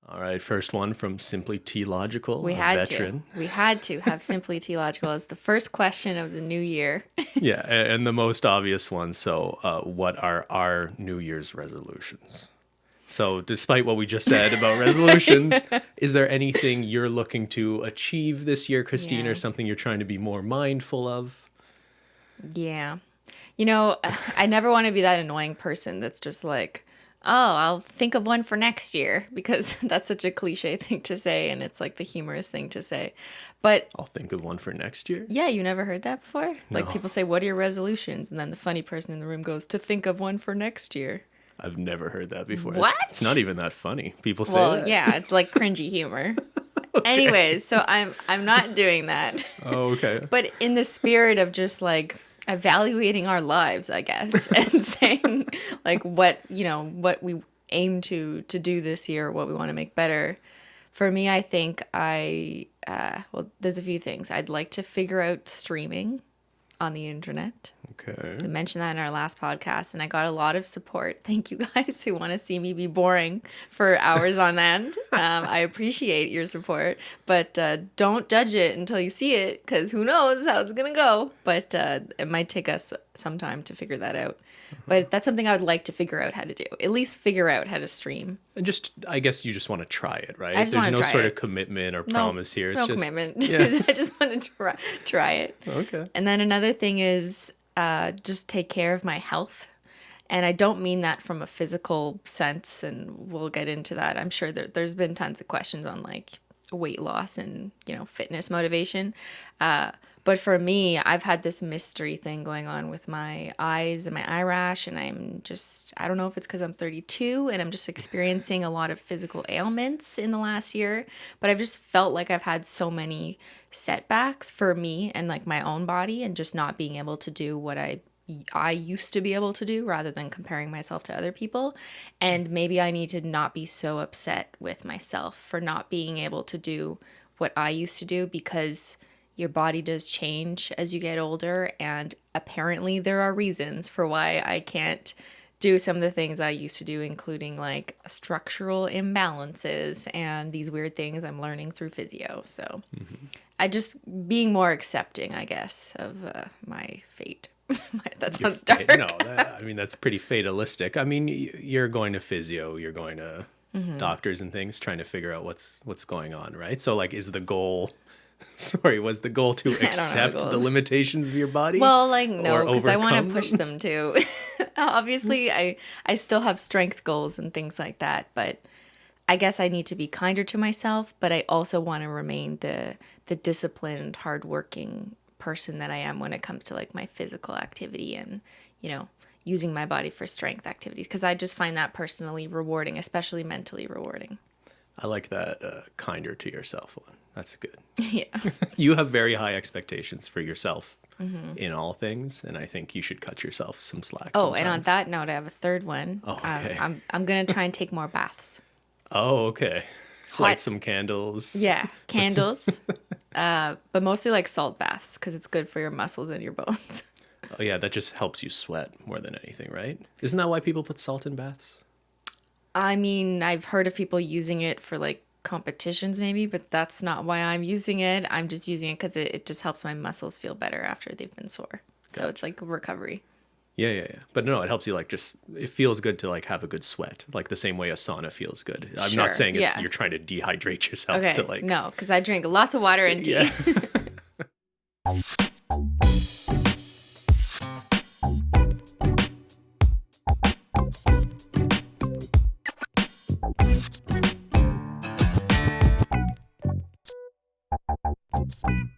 All right, first one from SimplyPodLogical, We a had veteran. to. We had to have SimplyPodLogical as the first question of the new year. Yeah, and the most obvious one. So, what are our New Year's resolutions? So, despite what we just said about resolutions, is there anything you're looking to achieve this year, Christine, Yeah. or something you're trying to be more mindful of? Yeah. You know, I never want to be that annoying person that's just like, oh, I'll think of one for next year because that's such a cliche thing to say and it's like the humorous thing to say. But I'll think of one for next year. yeah, you never heard that before? Like No, people say, what are your resolutions? And then the funny person in the room goes, to think of one for next year. I've never heard that before. It's What? not even that funny. People say Well, that. yeah, it's like cringy humor. Okay. Anyways, so I'm not doing that. Oh, okay. But in the spirit of just like evaluating our lives, I guess, and saying like what we aim to do this year, what we want to make better. For me, I think well, there's a few things. I'd like to figure out streaming on the internet. Okay. We mentioned that in our last podcast, and I got a lot of support. Thank you guys who want to see me be boring for hours on end. I appreciate your support, but don't judge it until you see it, because who knows how it's going to go. But it might take us some time to figure that out. But that's something I would like to figure out how to do. At least figure out how to stream. And just, I guess you just want to try it, right? I just There's want to no try sort it. of commitment or No, promise here. It's no just, commitment. Yeah. I just want to try it. Okay. And then another thing is just take care of my health. And I don't mean that from a physical sense, and we'll get into that. I'm sure there's been tons of questions on like weight loss and, fitness motivation. But for me, I've had this mystery thing going on with my eyes and my eye rash, and I don't know if it's because I'm 32 and I'm just experiencing a lot of physical ailments in the last year, but I've just felt like I've had so many setbacks for me and like my own body and just not being able to do what I used to be able to do rather than comparing myself to other people. And maybe I need to not be so upset with myself for not being able to do what I used to do, because your body does change as you get older, and apparently there are reasons for why I can't do some of the things I used to do, including like structural imbalances and these weird things I'm learning through physio. So I just being more accepting, I guess, of my fate. That sounds dark. No, that's pretty fatalistic. I mean, you're going to physio, you're going to doctors and things, trying to figure out what's going on, right? So, like, is the goal? Sorry, was the goal to accept the limitations of your body? Well, like, no, or because I want overcome to push them too. Obviously, I still have strength goals and things like that, but I guess I need to be kinder to myself, but I also want to remain the disciplined, hardworking person that I am when it comes to like my physical activity and, using my body for strength activities, because I just find that personally rewarding, especially mentally rewarding. I like that kinder to yourself one. That's good. Yeah. You have very high expectations for yourself in all things, and I think you should cut yourself some slack. Oh, and on sometimes. that note, I have a third one. Oh, okay. I'm gonna try and take more baths. Oh, okay. Light some candles. Yeah, candles, but mostly like salt baths because it's good for your muscles and your bones. Oh, yeah, that just helps you sweat more than anything, right? Isn't that why people put salt in baths? I mean, I've heard of people using it for like competitions maybe, but that's not why I'm using it. I'm just using it because it just helps my muscles feel better after they've been sore. So Gotcha. it's like recovery. Yeah. But no, it helps you like it feels good to like have a good sweat, like the same way a sauna feels good. I'm Sure, not saying yeah. you're trying to dehydrate yourself Okay, to like. no, because I drink lots of water and tea. Yeah.